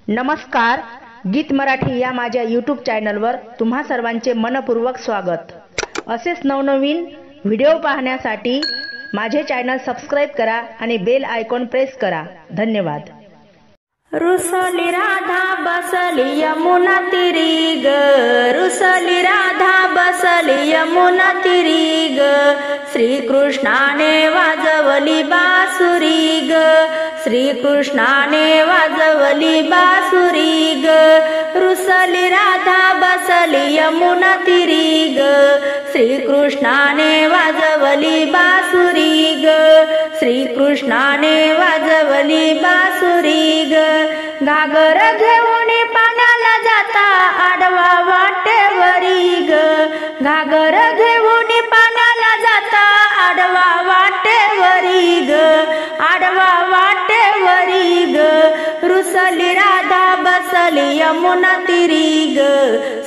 नमस्कार, गीत मराठी या माझ्या यूट्यूब चॅनलवर तुम्हा सर्वांचे मनपूर्वक स्वागत। असेच नवनवीन व्हिडिओ पाहण्यासाठी माझे चॅनल सबस्क्राइब करा आणि बेल आयकॉन प्रेस करा। धन्यवाद। रुसली राधा बसली यमुना तीरी ग, रुसली राधा बसली यमुना तीरी ग, श्रीकृष्णाने वाजवली बासुरी ग, श्रीकृष्णाने वाजवली बासुरी ग, रुसली राधा बसली यमुना तीरी ग, श्रीकृष्णाने वाजवली बासुरी ग, श्रीकृष्णाने वाजवली बासुरी ग, घागर घेऊन पाण्याला जाता आडवा वाटेवरी ग, घागर घेऊन पाण्याला जाता आडवा वाटेवरी ग, आडवा वाटेवरी ग, रुसली राधा बसली यमुना तीरी ग,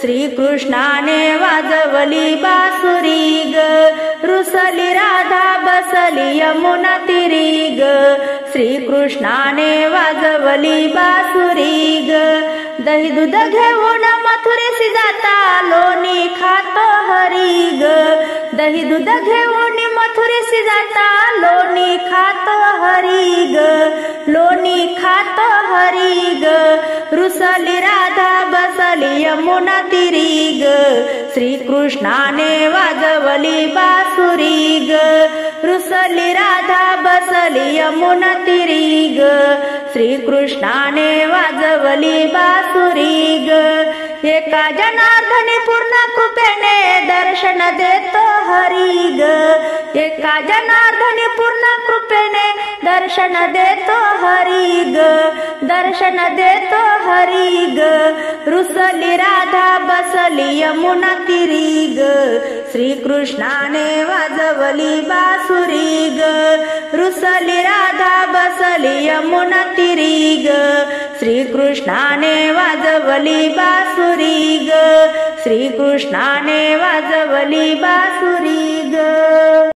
श्रीकृष्णाने वाजवली बासुरी ग, रुसली राधा बसली यमुना तीरी ग, श्रीकृष्णाने वाजवली बासुरी ग, दही दूध घेऊन मथुरेसी जाता लोणी खातो हरी ग, दही दूध घेऊन मथुरेसी जाता लोणी खातो हरी ग, लोणी खातो हरी ग, रुसली राधा बसली यमुना तीरी ग, श्रीकृष्णाने वाजवली बासुरी ग, रुसली राधा बसली यमुना तीरी ग, श्रीकृष्णाने वाजवली बासुरी ग, एका जनार्दनी पूर्ण कृपेने दर्शन देतो हरी ग, एका जनार्दनी पूर्ण कृपेने दर्शन देतो हरी ग, दर्शन देतो हरी ग, रुसली राधा बसली यमुना तीरी ग, श्रीकृष्णाने वाजवली बासुरी ग, रुसली राधा बसली यमुना तीरी ग, श्रीकृष्णाने वाजवली बासुरी ग, श्रीकृष्णाने वाजवली बासुरी ग।